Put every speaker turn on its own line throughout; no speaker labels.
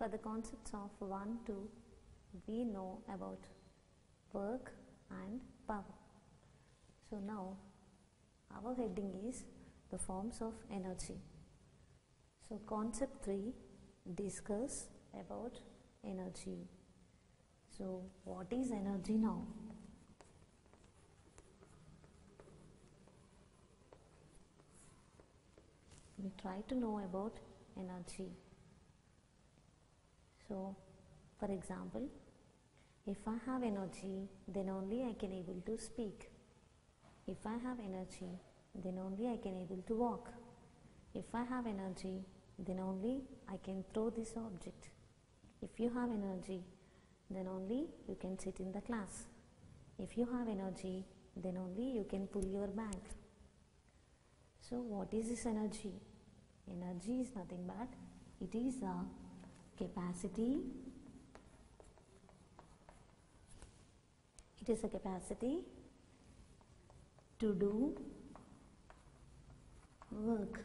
For the concepts of 1, 2, we know about work and power. So now our heading is the forms of energy. So concept 3, discuss about energy. So what is energy now? We try to know about energy. So for example, if I have energy, then only I can able to speak. If I have energy, then only I can able to walk. If I have energy, then only I can throw this object. If you have energy, then only you can sit in the class. If you have energy, then only you can pull your bag. So what is this energy? Energy is nothing but it is a capacity. It is a capacity to do work.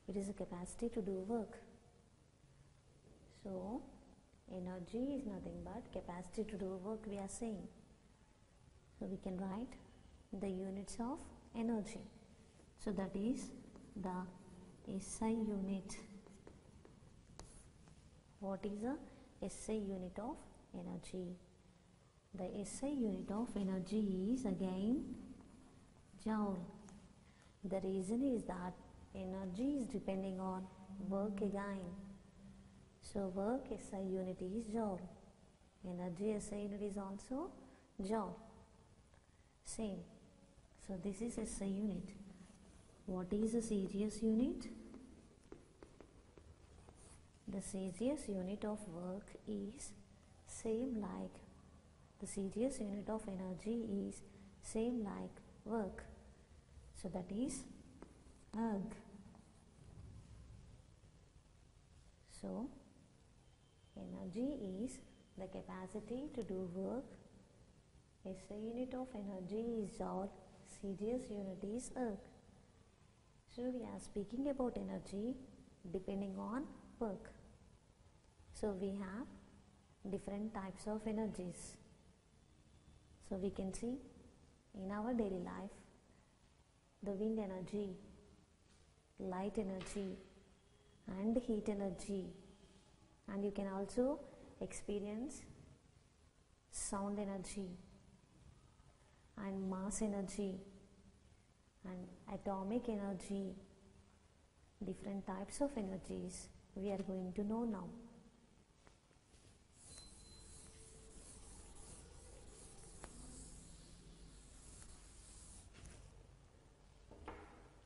It is a capacity to do work. So energy is nothing but capacity to do work, we are saying. So we can write the units of energy. So that is the SI unit. What is a SI unit of energy? The SI unit of energy is again joule. The reason is that energy is depending on work again. So work SI unit is joule. Energy SI unit is also joule. Same. So this is SI unit. What is the CGS unit? The CGS unit of work is same like the CGS unit of energy is same like work. So that is erg. So energy is the capacity to do work. SI unit of energy is joule. CGS unit is erg. So we are speaking about energy depending on work. So we have different types of energies. So we can see in our daily life the wind energy, light energy and heat energy, and you can also experience sound energy and mass energy and atomic energy. Different types of energies we are going to know now.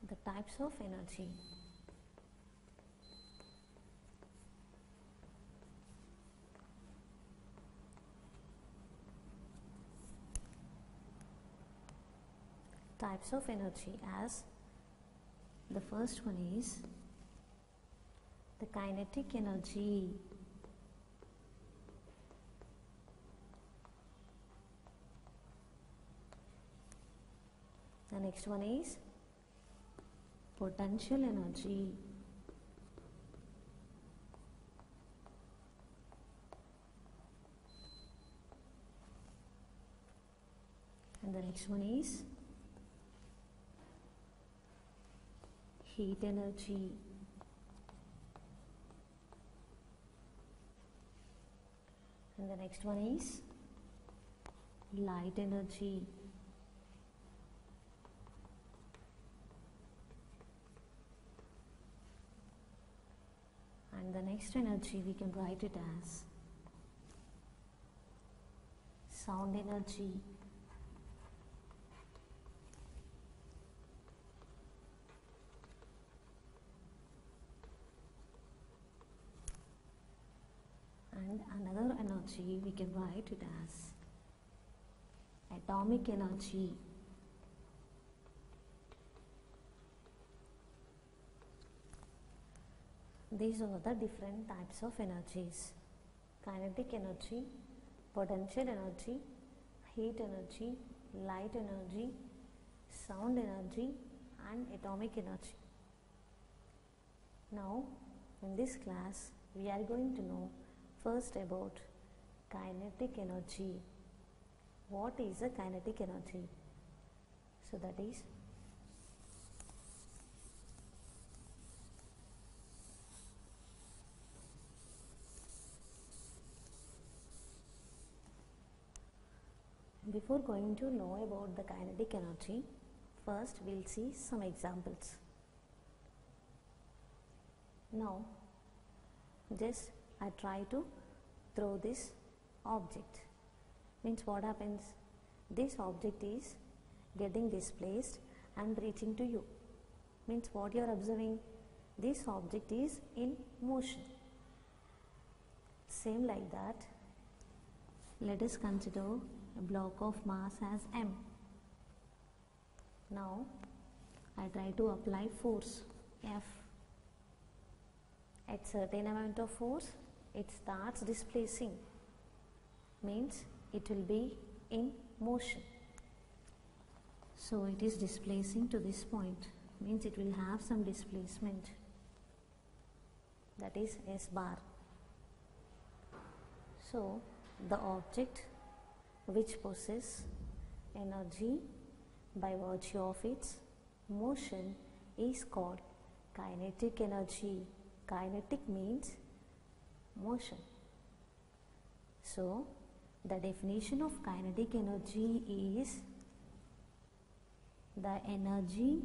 The types of energy. Types of energy, as the first one is the kinetic energy. The next one is potential energy. And the next one is heat energy. And the next one is light energy. And the next energy we can write it as sound energy. And another energy we can write it as atomic energy. These are the different types of energies: kinetic energy, potential energy, heat energy, light energy, sound energy and atomic energy. Now In this class, we are going to know first about kinetic energy. What is a kinetic energy? So that is before going to know about the kinetic energy, first we'll see some examples. Now, just I try to throw this object. Means what happens? This object is getting displaced and reaching to you. Means what you are observing? This object is in motion. Same like that, let us consider a block of mass as m. Now, I try to apply force F. At certain amount of force, it starts displacing. Means it will be in motion. So it is displacing to this point. Means it will have some displacement. That is S bar. So the object which possesses energy by virtue of its motion is called kinetic energy. Kinetic means motion. So the definition of kinetic energy is the energy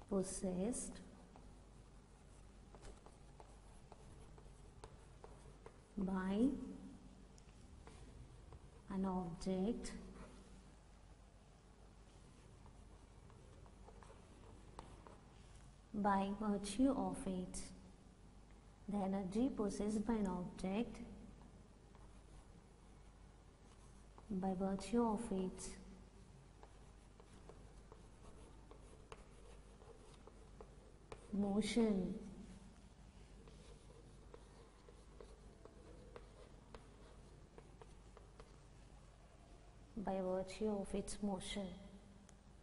possessed by an object by virtue of it. The energy possessed by an object by virtue of its motion by virtue of its motion.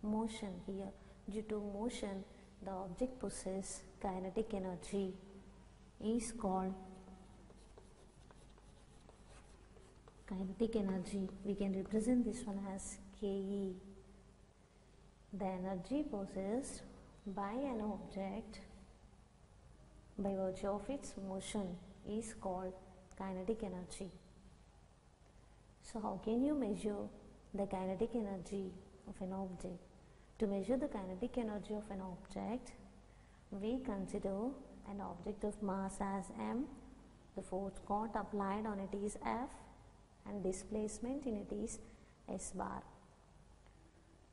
Motion here, due to motion, the object possesses kinetic energy is called kinetic energy. We can represent this one as Ke. The energy possessed by an object by virtue of its motion is called kinetic energy. So how can you measure the kinetic energy of an object? To measure the kinetic energy of an object, we consider an object of mass as m, the force caught applied on it is F, and displacement in it is S bar.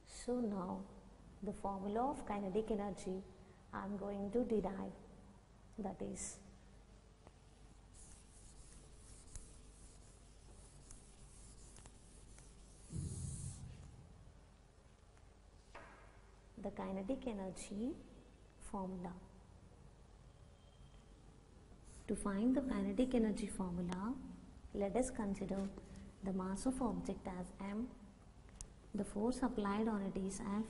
So now the formula of kinetic energy I am going to derive, that is the kinetic energy formula. To find the kinetic energy formula, let us consider the mass of object as m, the force applied on it is F.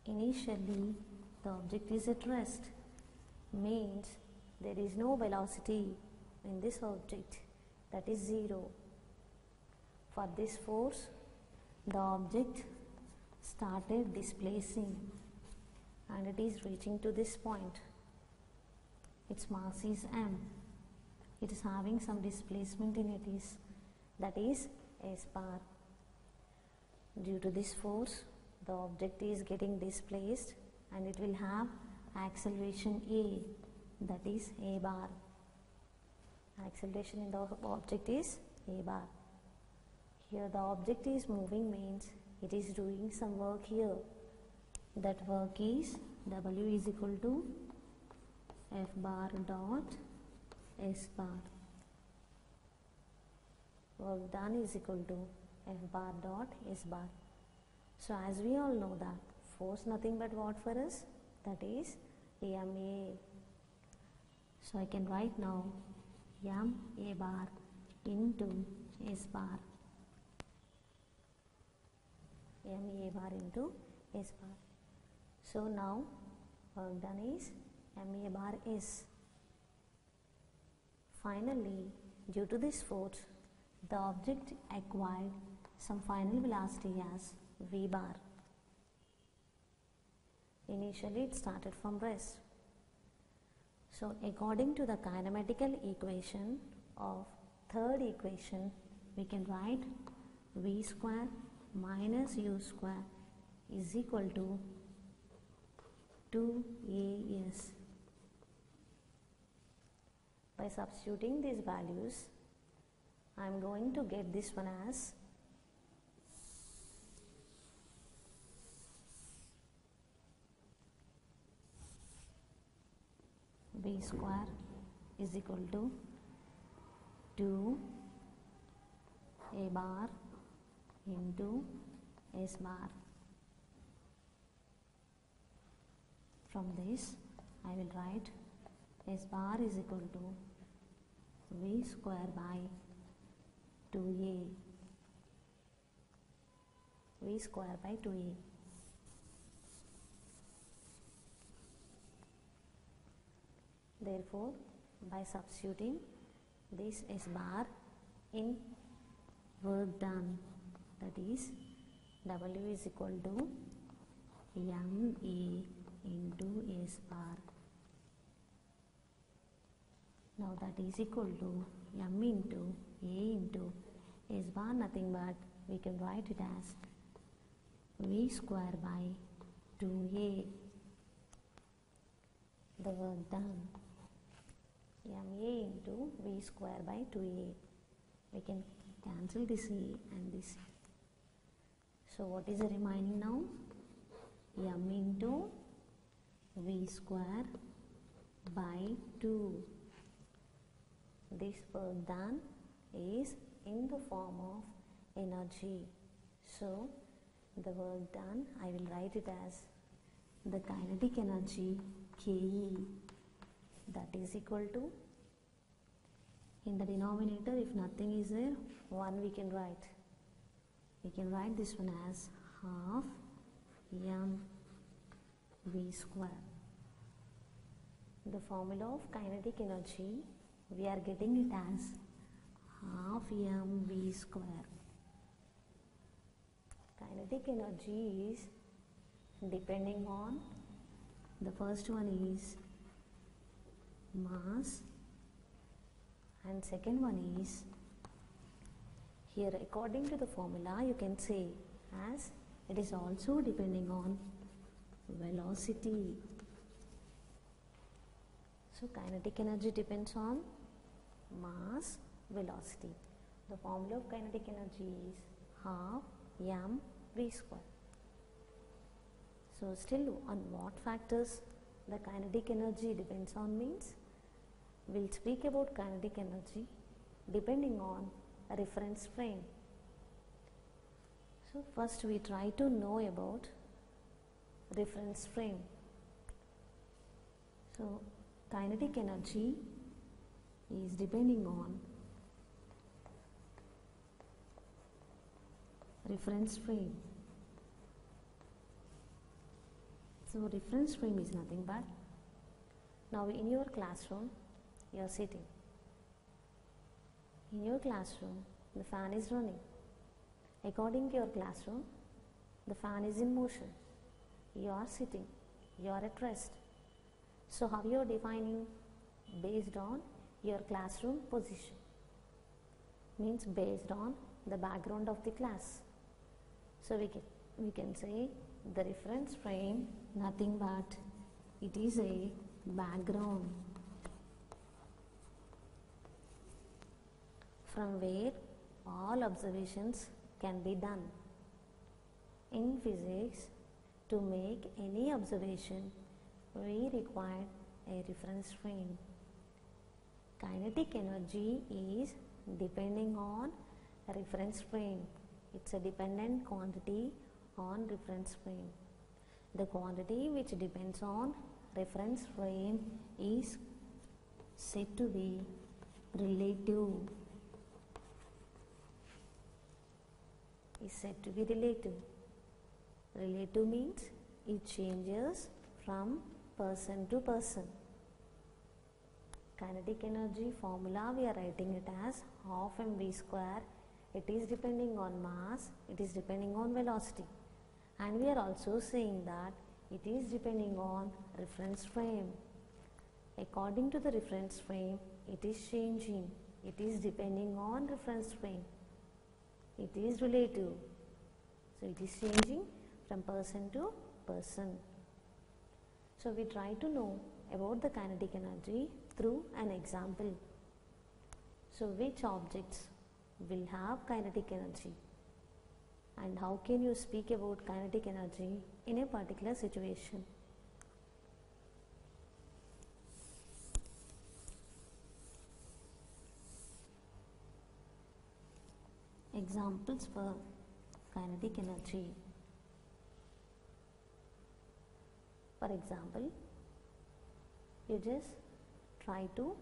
Initially, the object is at rest, means there is no velocity in this object, that is 0. For this force, the object started displacing and it is reaching to this point. Its mass is m. It is having some displacement in it is, that is S bar. Due to this force, the object is getting displaced and it will have acceleration A, that is A bar. Acceleration in the object is A bar. Here the object is moving, means it is doing some work here. That work is W is equal to F bar dot S bar. Work done is equal to F bar dot S bar. So as we all know that force nothing but what for us? That is ma. So I can write now ma bar into S bar. ma bar into S bar. So now work done is ma bar s. Finally, due to this force, the object acquired some final velocity as v bar. Initially it started from rest. So according to the kinematical equation of third equation, we can write v square minus u square is equal to 2as. By substituting these values, I am going to get this one as v square is equal to 2 a bar into s bar. From this, I will write s bar is equal to v square by 2a, v square by 2a. Therefore, by substituting this s bar in work done, that is W is equal to ma into s bar. Now that is equal to m into a into s bar, nothing but we can write it as v square by 2a. The work done, ma into v square by 2a. We can cancel this a and this a. So what is the remaining now? M into v square by 2. This work done is in the form of energy. So the work done, I will write it as the kinetic energy Ke, that is equal to, in the denominator if nothing is there, 1 we can write. We can write this one as half m v square. The formula of kinetic energy, we are getting it as half m v square. Kinetic energy is depending on, the first one is mass and second one is, here according to the formula you can say as it is also depending on velocity. So kinetic energy depends on mass, velocity. The formula of kinetic energy is half m v square. So still on what factors the kinetic energy depends on means, we will speak about kinetic energy depending on a reference frame. So first we try to know about reference frame. So kinetic energy is depending on reference frame. So reference frame is nothing but, now in your classroom you are sitting. In your classroom the fan is running. According to your classroom, the fan is in motion. You are sitting, you are at rest. So how you are defining? Based on your classroom position, means based on the background of the class. So we can say the reference frame nothing but it is a background from where all observations can be done. In physics, to make any observation we require a reference frame. Kinetic energy is depending on a reference frame. It's a dependent quantity on reference frame. The quantity which depends on reference frame is said to be relative. Is said to be relative. Relative means it changes from person to person. Kinetic energy formula, we are writing it as half mv square. It is depending on mass, it is depending on velocity, and we are also saying that it is depending on reference frame. According to the reference frame, it is changing. It is depending on reference frame. It is relative. So it is changing from person to person. So we try to know about the kinetic energy through an example. So which objects will have kinetic energy, and how can you speak about kinetic energy in a particular situation? Examples for kinetic energy. For example, you just try to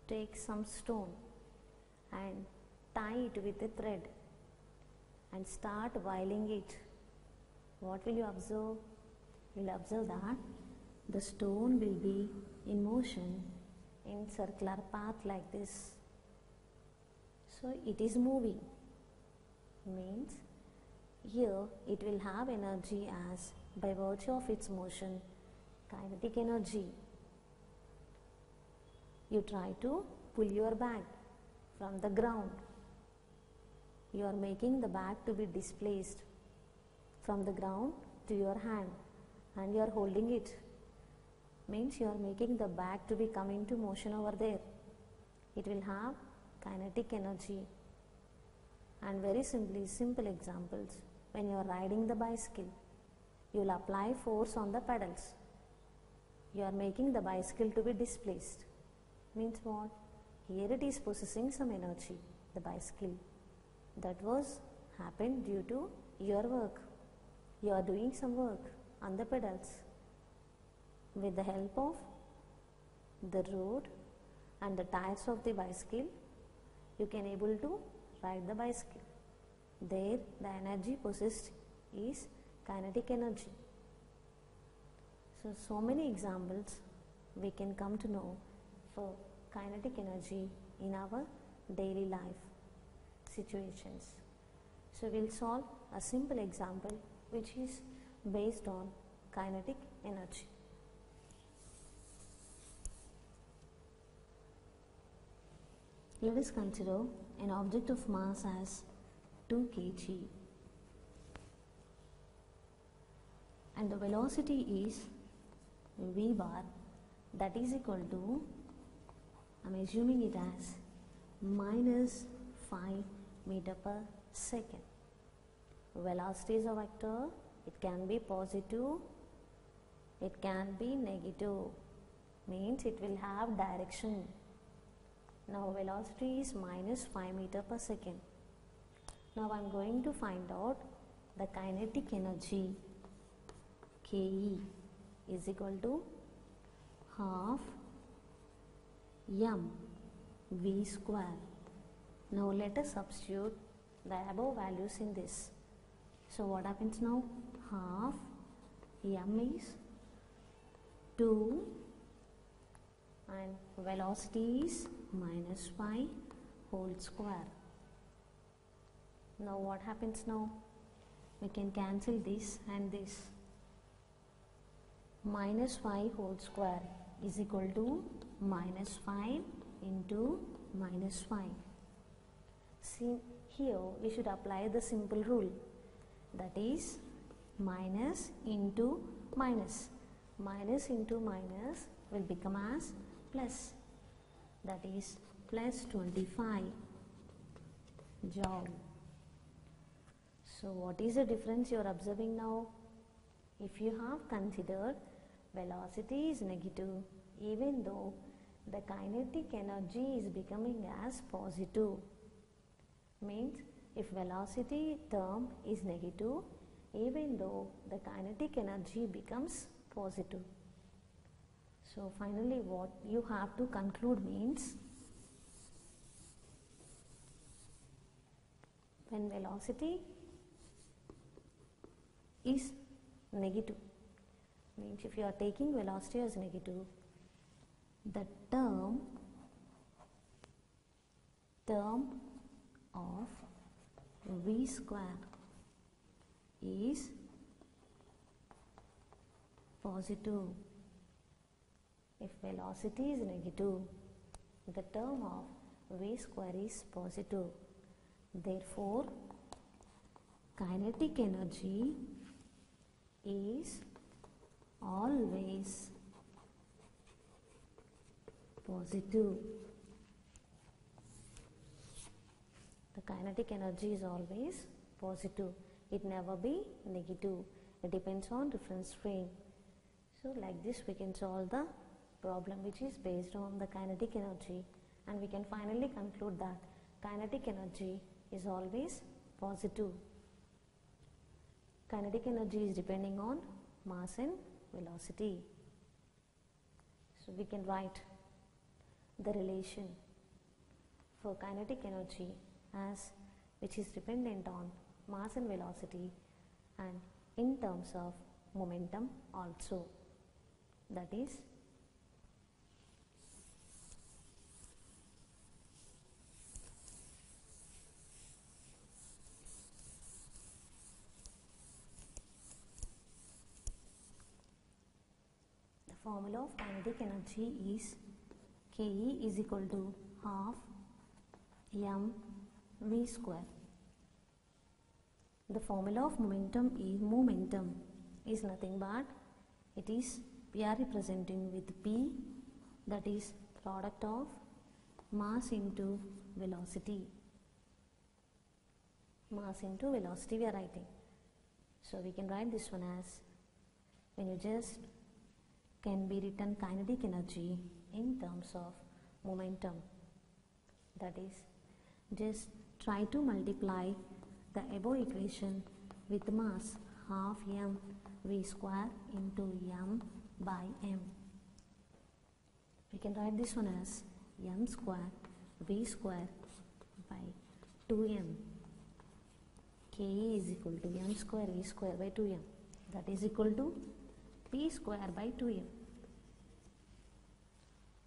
take some stone and tie it with a thread and start whirling it. What will you observe? You will observe that the stone will be in motion in circular path like this. So it is moving, means here it will have energy as by virtue of its motion, kinetic energy. You try to pull your bag from the ground. You are making the bag to be displaced from the ground to your hand, and you are holding it. Means you are making the bag to be come into motion over there. It will have kinetic energy. And very simple examples, when you are riding the bicycle, you will apply force on the pedals. You are making the bicycle to be displaced. Means what? Here it is possessing some energy, the bicycle. That was happened due to your work. You are doing some work on the pedals. With the help of the road and the tires of the bicycle, you can able to ride the bicycle. There the energy possessed is kinetic energy. So many examples we can come to know for kinetic energy in our daily life situations. So we'll solve a simple example which is based on kinetic energy. Let us consider an object of mass as 2 kg and the velocity is v bar, that is equal to, I am assuming it as minus 5 meter per second. Velocity is a vector. It can be positive, it can be negative, means it will have direction. Now velocity is minus 5 meter per second. Now I am going to find out the kinetic energy. Ke is equal to half m v square. Now let us substitute the above values in this. So what happens now? Half m is 2 and velocity is minus 5 whole square. Now what happens now? We can cancel this and this. Minus 5 whole square is equal to minus 5 into minus 5. See, here we should apply the simple rule, that is minus into minus. Minus into minus will become as plus, that is plus 25 joule. So what is the difference you are observing now? If you have considered velocity is negative, even though the kinetic energy is becoming as positive, means if velocity term is negative, even though the kinetic energy becomes positive. So finally what you have to conclude means, when velocity is negative, Means if you are taking velocity as negative, the term of v square is positive. If velocity is negative, the term of v square is positive. Therefore, kinetic energy is always positive. The kinetic energy is always positive. It never be negative. It depends on reference frame. So like this we can solve the problem which is based on the kinetic energy, and we can finally conclude that kinetic energy is always positive. Kinetic energy is depending on mass and velocity. So we can write the relation for kinetic energy as which is dependent on mass and velocity, and in terms of momentum also. That is, the formula of kinetic energy is Ke is equal to half mv square. The formula of momentum is nothing but we are representing with P, that is product of mass into velocity. Mass into velocity we are writing. So we can write this one as, when you just can be written kinetic energy in terms of momentum. That is, just try to multiply the above equation with mass half m v square into m by m. We can write this one as m square v square by 2m. Ke is equal to m square v square by 2m. That is equal to p square by 2m.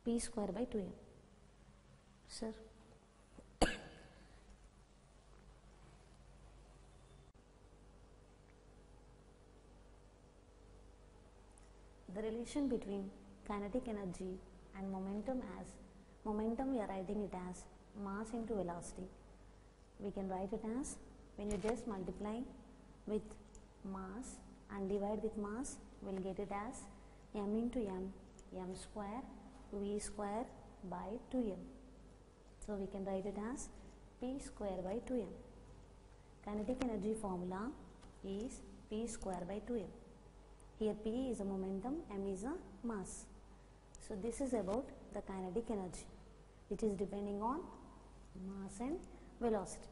P square by 2m. Sir, the relation between kinetic energy and momentum, as momentum we are writing it as mass into velocity. We can write it as, when you just multiply with mass and divide with mass, we will get it as m into m square v square by 2m. So we can write it as p square by 2m. Kinetic energy formula is p square by 2m. Here P is a momentum, m is a mass. So this is about the kinetic energy, which is depending on mass and velocity.